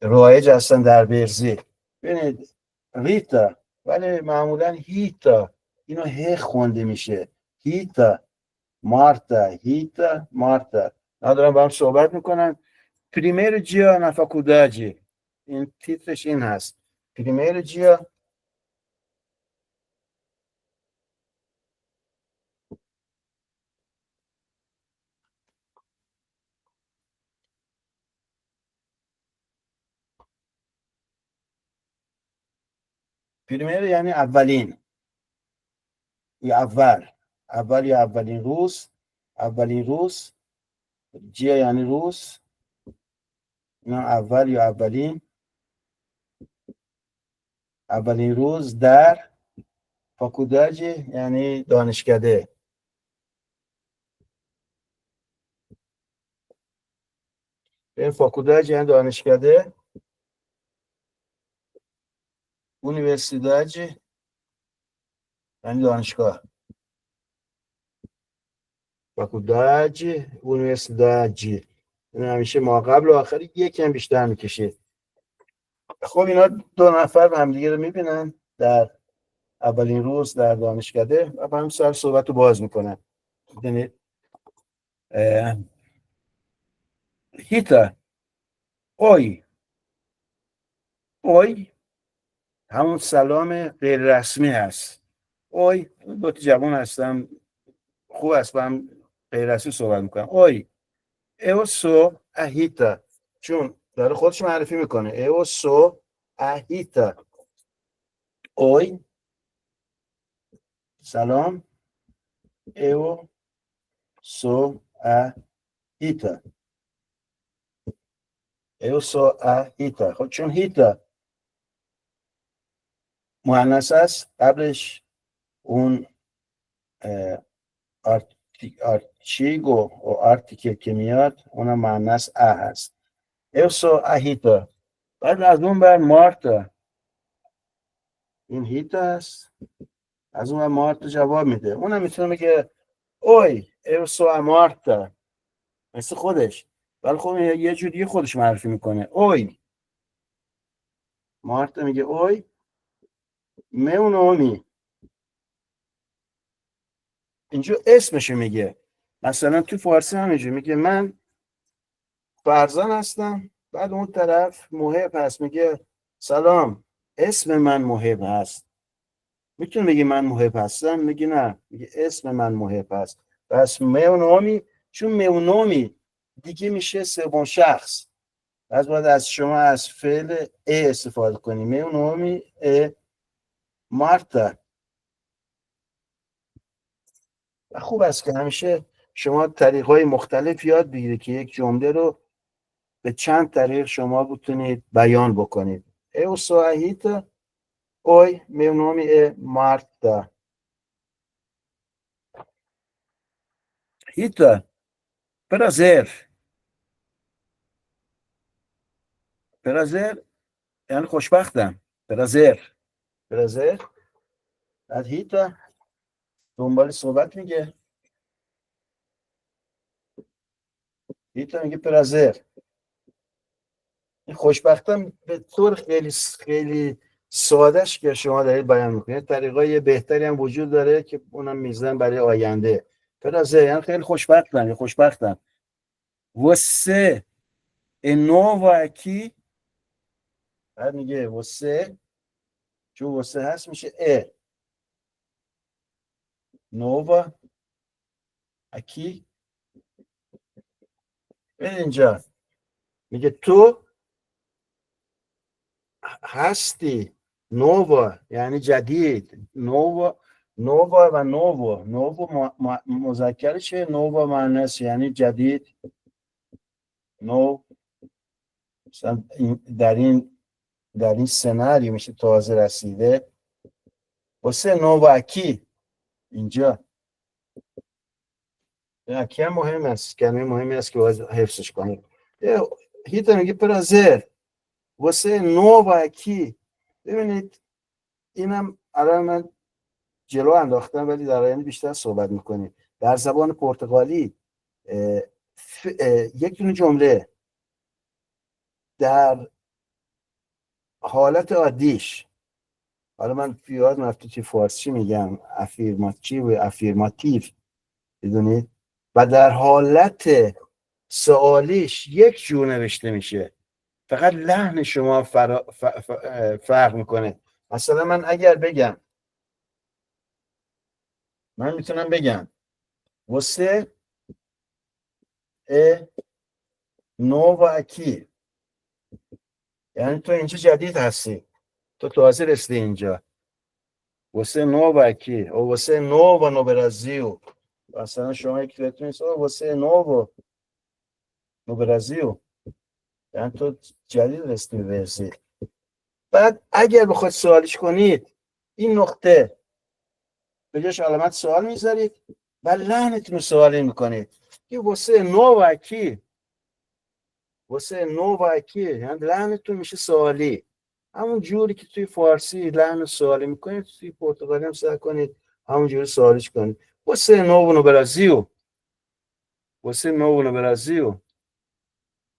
رایج هستن در برزیل. ببینید ریتا ولی معمولا هیتا اینو ه خونده میشه. هیتا مارتا هیتا مارتا. ندارم با هم صحبت میکنن. پریمیر جیا نفاکوداجی، این تیترش این هست. پریمیر جیا پریمیر یعنی اولین یا اول یا اولین روز. اولین روز جیا یعنی روز، اینا اول یا اولین روز در. فاکوداجی یعنی دانشکده. این فاکوداجی یعنی دانشکده. اونیورسیداجی یعنی دانشگاه. فاکوداجی اونیورسیداجی، این همیشه ما قبل و آخری یکم بیشتر میکشه. خب اینا دو نفر همدیگه رو میبینن در اولین روز در دانشکده و با هم سر صحبت رو باز میکنن. یعنی هیتا اوی همون سلام غیر رسمی هست. اوی دو تا جوان هستن خوب است با هم غیر رسمی صحبت میکنن. اوی او سو اهیتا، چون داره خودش معرفی میکنه. او سو اهیتا. اوی سلام. او سو اهیتا. او سو اهیتا. خب چون هیتا مؤنث است قبلش اون artigo و article که میاد اونم معنیش ا هست. اوسو اهیتا. بعد از اون بر مارتا، این هیتا هست، از اون بر مارتا جواب میده. اونم میتونه بگه اوی اوسو مارتا، مثل خودش، ولی خب یه جوری خودش معرفی میکنه. اوی مارتا میگه اوی میونومی، اینجا اسمشو میگه. مثلا تو فارسی همینجور میگه من فرزان هستم، بعد اون طرف محب هست میگه سلام اسم من محب هست. میتونه بگی من محب هستم، میگه نه، میگه اسم من محب هست. پس میونومی، چون میونومی دیگه میشه سوم شخص، پس باید از شما از فعل ا استفاده کنی. میونومی ا مارتا. و خوب است که همیشه شما طریق‌های مختلف یاد بگیرید که یک جمله رو به چند طریق شما بتونید بیان بکنید. Eu sou a Rita. Oi, meu nome é Marta. Rita, prazer. prazer یعنی خوشبختم. prazer. بعد هیتا دنبال صحبت میگه. هیتا میگه prazer. این خوشبختم به طور خیلی سادهش که شما دارید بیان میکنید. طریقای بهتری هم وجود داره که اونم میزنم برای آینده. prazer یعنی خیلی خوشبختم. Você é novo aqui. بعد میگه você، چون você هست میشه ا. نووا aqui. اینجا میگه تو هستی. نووا یعنی جدید. نووا و نووا مذکرشه. نووا معنیش یعنی جدید. نو مثلا در این سناریو میشه تازه رسیده. واسه نووا aquí اینجا. اکی هم مهم است، کلمه مهمی است که باید حفظش کنید. هیتا میگه prazer. واسه نووا aquí. ببینید اینم الان من جلو انداختم ولی در آینده بیشتر صحبت میکنیم. در زبان پرتغالی یک دونه جمله در حالت عادیش، حالا من پیاد مفتوحی فارسی میگم افیرماتیو بدونید، و در حالت سوالیش یک جور نوشته میشه، فقط لحن شما فرق میکنه. مثلا من اگر بگم، من میتونم بگم você é novo aqui، یعنی تو اینجا جدید هستی، تو تازه رسیدی اینجا. você é novo aqui ou você é novo no Brasil. مثلا شما یکی بهتون نیست você é novo no Brasil، یعنی تو جدید رسیدی. بعد اگر بخواید سوالش کنید، این نقطه به جاش علامت سوال میذارید و لحنتون رو سوالی میکنید که você é novo aqui. você é novo aqui یعنی لحنتون میشه سوالی، همون جوری که توی فارسی لحن سوالی میکنید توی پرتغالی هم سعی کنید همون جوری سوالیش کنید. você é novo no Brasil. você é novo no Brasil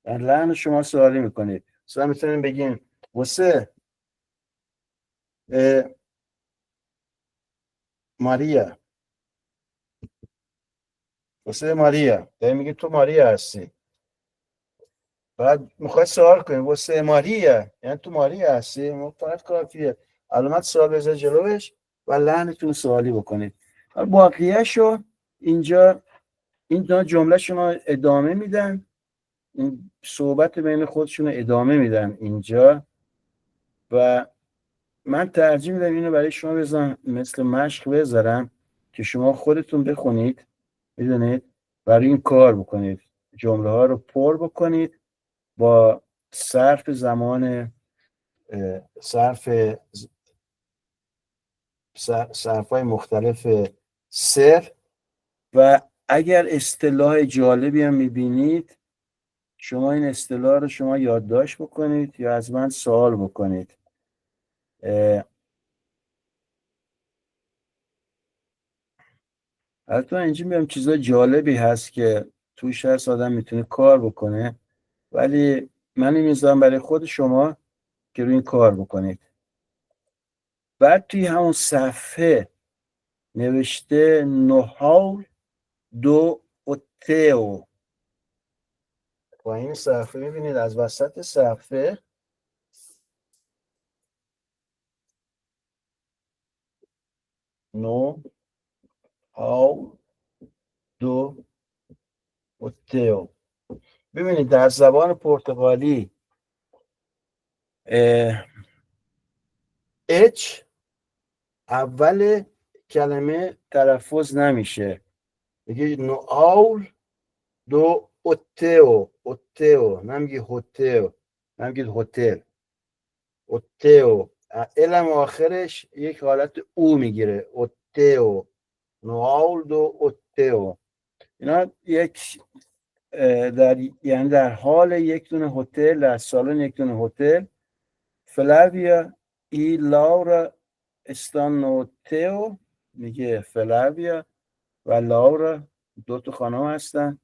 یعنی لحن شما سوالی میکنید. مثلا میتونید بگین você ماریا. você ماریا، داری میگی تو ماریا هستی. بعد میخوای سوال کنی você ماریا یعنی تو ماریا هستی. فقط کافیه علامت سوال بذار جلوش و لحنتون سوالی بکنید. باقیه‌شو اینجا این دو جمله شما ادامه میدن، این صحبت بین خودشون ادامه میدن اینجا. و من ترجیح میدم اینو برای شما بذارم مثل مشق بذارم که شما خودتون بخونید، میدونید، برای این کار بکنید، جمله ها رو پر بکنید با صرف زمان صرف‌های مختلف سر و اگر اصطلاح جالبی هم میبینید شما این اصطلاح رو شما یادداشت بکنید یا از من سوال بکنید. حتی اینجا میگم چیزای جالبی هست که توش هست آدم میتونه کار بکنه، ولی من این میذارم برای خود شما که روی این کار بکنید. بعد توی همون صفحه نوشته نوحاول دو اوتیو. با این صفحه میبینید از وسط صفحه نوحاول دو اوتیو. ببینید در زبان پرتغالی اچ اول کلمه تلفظ نمیشه، بگید نوآول دو اوتیو. اوتیو نمیگی هوتیو، نمیگید هتل. اوتیو علم آخرش یک حالت او میگیره. اوتیو، نوآول دو اوتیو. اینا یک یعنی در حال یک دونه هتل، در سالن یک دونه هتل. فلاویا ای لاورا استان نوتیو، میگه فلاویا و لاورا دو تا خانم هستن،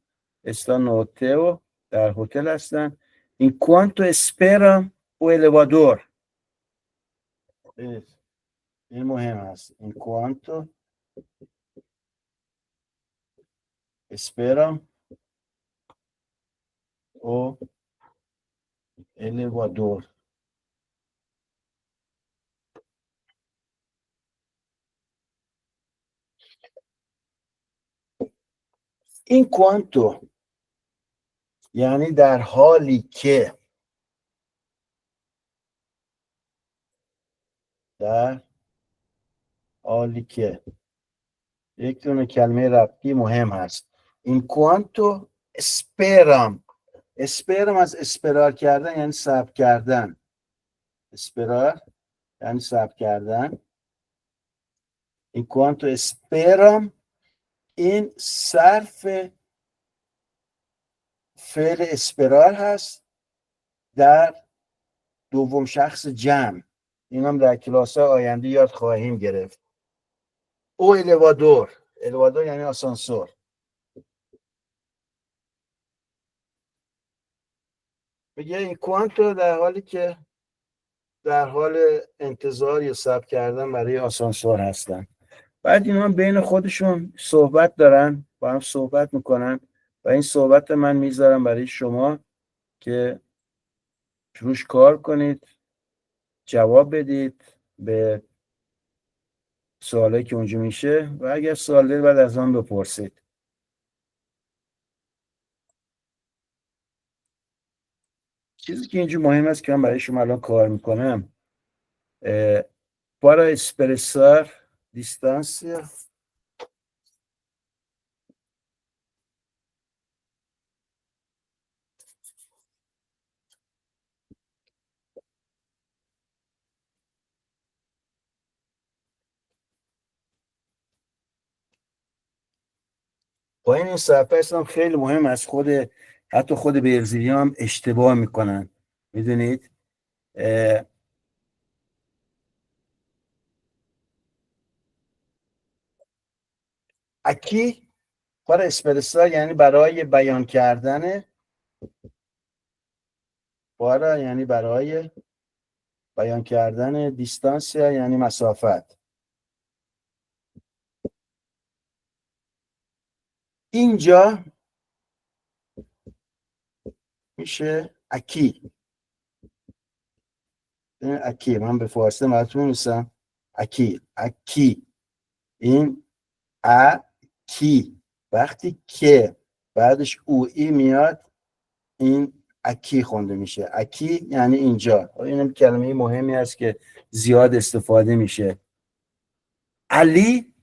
استان نوتیو در هتل هستن. این کوانتو اسپرام او الیوادور. این مهم است. این کوانتو اسپرام او الیوادور. این کوانتو یعنی در حالی که، در حالی که یک دونه کلمه ربطی مهم هست. این کوانتو اسپرام. اسپرم از اسپرار کردن یعنی صبر کردن. اسپرار یعنی صبر کردن. این کوانتو اسپرم این صرف فعل اسپرار هست در دوم شخص جمع. این هم در کلاس آینده یاد خواهیم گرفت. او الیوادور. الیوادور یعنی آسانسور. میگه این کوانتو در حالی که در حال انتظار یا صبر کردن برای آسانسور هستن. بعد اینا بین خودشون صحبت دارن، با هم صحبت میکنن و این صحبت من میذارم برای شما که روش کار کنید، جواب بدید به سوالایی که اونجا میشه و اگر سوال دارید بعد از آن بپرسید. چیزی که اینجا مهم است که من برای شما الان کار میکنم، para expressar distância پایین این صفحه هستم. خیلی مهم است. حتی خود برزیلی هم اشتباه میکنن، میدونید. اکی para expressar یعنی برای بیان کردن. para یعنی برای بیان کردن. دیستانسیا یعنی مسافت. اینجا میشه اکی. اکی من به فارسی براتون می‌نویسم. اکی. این اکی. وقتی که بعدش اوئی میاد این اکی خونده میشه. اکی یعنی اینجا. این کلمه مهمی است که زیاد استفاده میشه. علی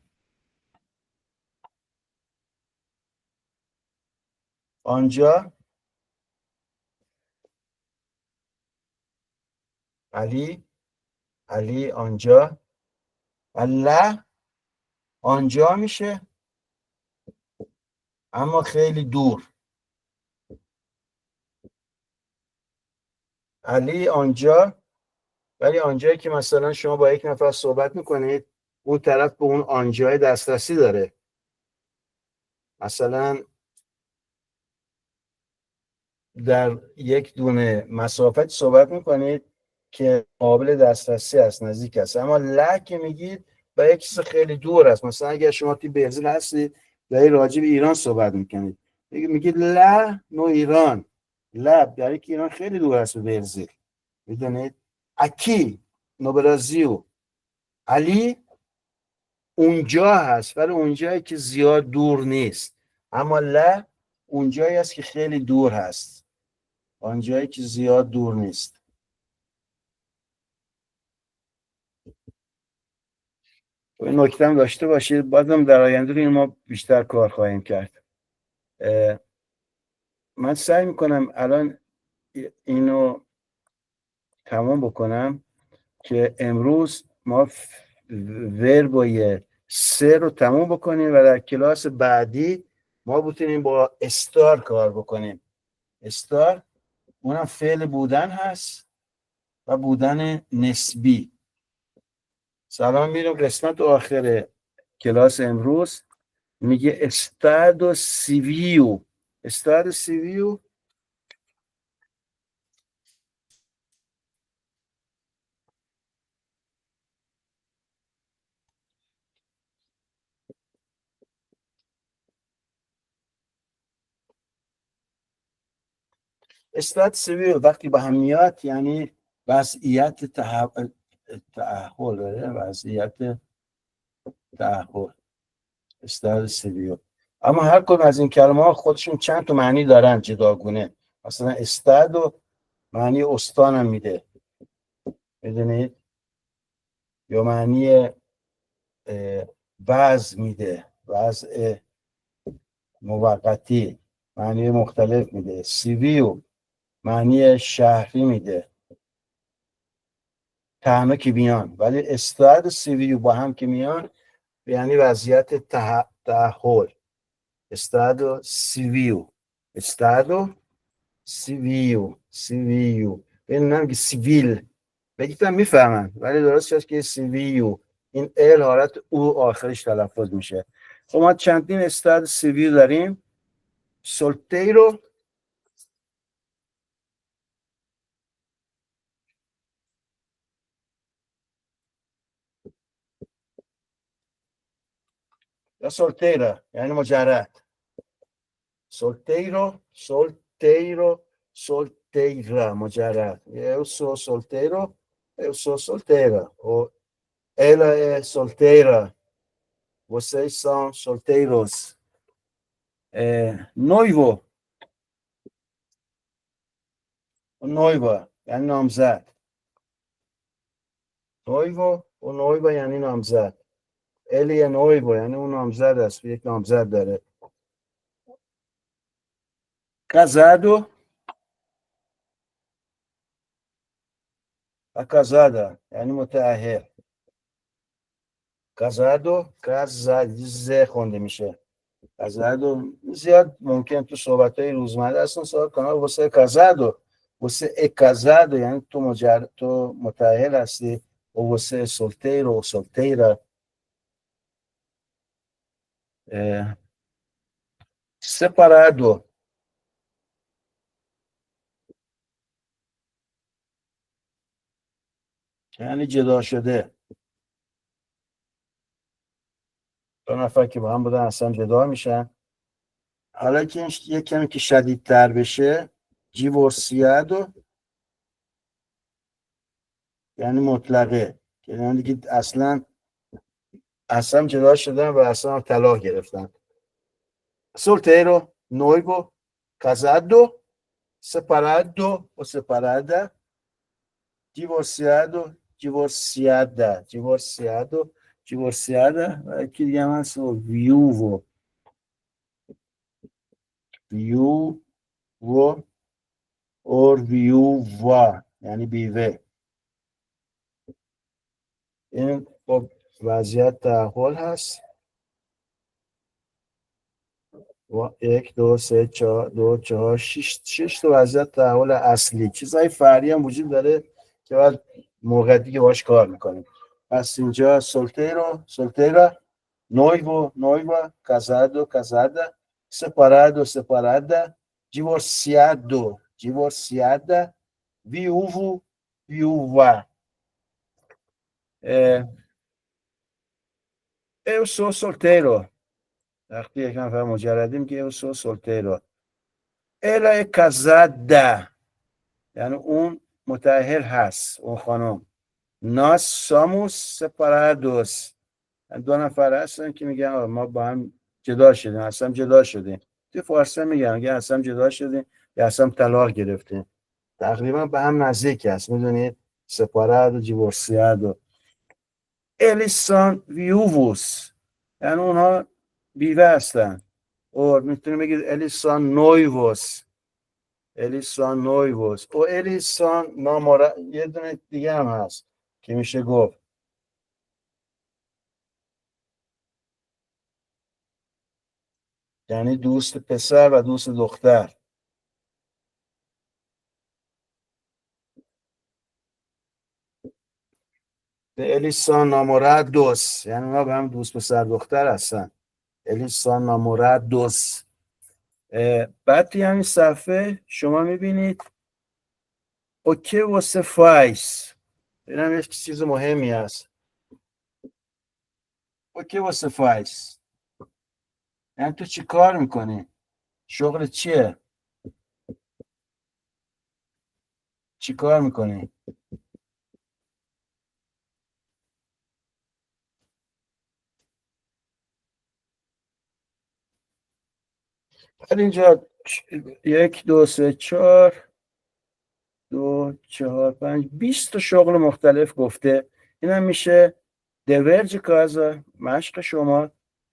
آنجا. علی آنجا. الله آنجا میشه. اما خیلی دور. علی آنجا، ولی آنجایی که مثلا شما با یک نفر صحبت میکنید اون طرف به اون آنجای دسترسی داره. مثلا در یک دونه مسافت صحبت میکنید که قابل دسترسی است، نزدیک است. اما له که میگید با یک چیز خیلی دور است. مثلا اگر شما توی برزیل هستید دارید راجع به ایران صحبت میکنید، میگید له نو ایران، له در که ایران خیلی دور است به برزیل، میدونید. اکی نو برازیل، علی اونجا هست، ولی اونجایی که زیاد دور نیست. اما له اونجایی است که خیلی دور هست، آنجایی که زیاد دور نیست. این نکته هم داشته باشید، بازم در آینده روی ما بیشتر کار خواهیم کرد. من سعی میکنم الان اینو تمام بکنم که امروز ما وربای سه رو تمام بکنیم و در کلاس بعدی ما بتونیم با استار کار بکنیم. استار اونم فعل بودن هست و بودن نسبی. سلام میرم قسمت آخر کلاس امروز، میگه استادو سیویو. استادو سیویو استاد سیویو وقتی با هم میاد یعنی وضعیت تحول، وضعیت تحول. استاد سیویو. اما هر کدوم از این کلمه ها خودشون چند تا معنی دارن جداگونه. مثلا استادو معنی استانم میده، میدونید، یا معنی وضع میده، وضع موقتی، معنی مختلف میده. سیویو معنی شهری میده، تهمه که بیان. ولی استاد سیویو با هم که میان یعنی وضعیت تحول. استادو سیویو، استادو سیویو، سیویو. این نمیگه سیویل، بگیتم میفهمن، ولی درست هست که سیویو، این ال حالت او آخرش تلفظ میشه. خب ما چندین استاد سیویو داریم. سولتیرو، یا سولتیرا یعنی مجرد. سولتیرو، سولتیرو، سولتیرا مجرد. Eu sou solteiro, eu sou solteira. Ou ela é solteira, vocês são solteiros. Noivo, noiva یعنی نامزد. noivo و noiva یعنی نامزد. Ele é noivo یعنی اون نامزد است، یک نامزد داره. casado و casada یعنی متأهل. casado casado خونده میشه. casado زیاد ممکن تو صحبت‌های روزمره اصلا صحبت کنه واسه casado، واسه casado یعنی تو متأهل هستی، و واسه solteiro و solteira separado یعنی جدا شده. دو نفر که با هم بودن اصلا جدا میشن. حالا که یک کمی که شدیدتر بشه، divorciado یعنی مطلقه، یعنی دیگه اصلا جدا شدن و اصلا طلاق گرفتن. solteiro, noivo, casado, separado ou separada, divorciado, divorciada, divorciado, divorciada, aqui chama-se viúvo, viúvo ou viúva, یعنی بیوه. این با وضعیت تحول هست. یک دو سه چهار دو چهار شش تا وضعیت تحول اصلی. چیزای فرعی هم وجود داره که باید موقع دیگه باش کار میکنیم. پس اینجا soltera, noiva, casada, separada, divorciada, viúvo, viúva. Eu sou solteiro. وقتی یک نفر مجردی میگه eu sou solteiro. Ela é casada. یعنی اون متأهل هست، اون خانم. Nós somos separados. دو نفر هستن که میگن ما با هم جدا شدیم، اصلا جدا شدیم. توی فارسی میگن اصلا جدا شدیم یا اصلا طلاق گرفتیم. تقریبا به هم نزدیک است، میدونید؟ separado, divorciado. Eles são viúvos. یعنی اونها بیوه هستن. او میتونیم بگید eles são noivos. eles são noivos. او eles são namorados. یه دونه دیگه هم هست که میشه گفت یعنی دوست پسر و دوست دختر. eles são namorados. یعنی اونا به هم دوست پسر دختر هستن. eles são namorados. بعد توی همین صفحه شما میبینید o que você faz. این هم یک چیز مهمی هست. o que você faz. یعنی تو چی کار میکنی؟ شغل چیه؟ چی کار میکنی؟ اینجا 1 2 3 4 2 4 5 20 تا شغل مختلف گفته. این هم میشه dever de casa، مشق شما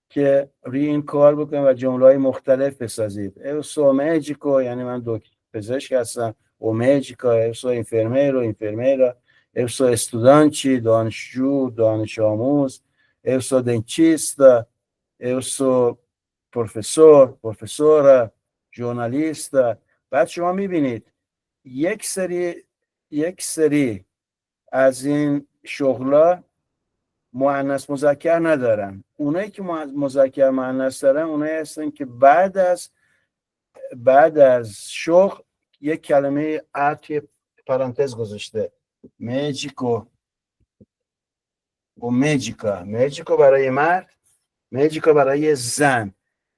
که روی این کار بکنید و جمله‌های مختلف بسازید. eu sou médico یعنی من پزشک هستم. o médico eu sou enfermeira eu sou estudante دانشجو دانش آموز. eu sou dentista eu sou professora ژورنالیست. بعد شما میبینید یک سری از این شغلا مؤنث مذکر ندارن. اونایی که مذکر مؤنث دارن اونایی هستن که بعد از شغل یک کلمه توی پرانتز گذاشته. médico و médica برای مرد، médico برای زن.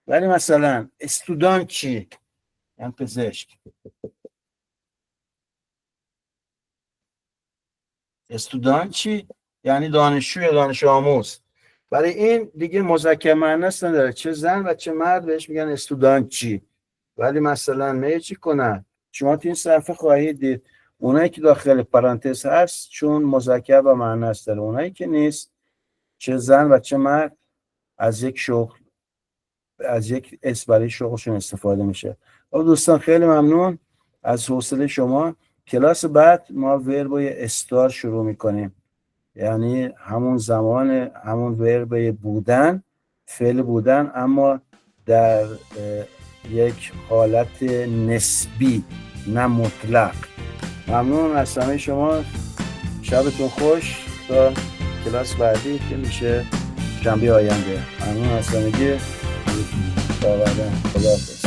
ولی مثلا استودانچی یعنی پزشک، استودانچی یعنی دانشجو یا دانش آموز. برای این دیگه مذکر مؤنث نداره، چه زن و چه مرد بهش میگن استودانچی. ولی مثلا میچیکو نه. شما تو این صفحه خواهید دید اونایی که داخل پرانتز هست چون مذکر و مؤنث داره، اونایی که نیست چه زن و چه مرد از یک اسم برای شغلشون استفاده میشه. دوستان خیلی ممنون از حوصله شما. کلاس بعد ما وربای استار شروع میکنیم، یعنی همون وربای بودن، فعل بودن، اما در یک حالت نسبی نه مطلق. ممنون از همه شما. شبتون خوش تا کلاس بعدی که میشه شنبه آینده. ممنون از همگی. تا بعدا. خدا حافظ.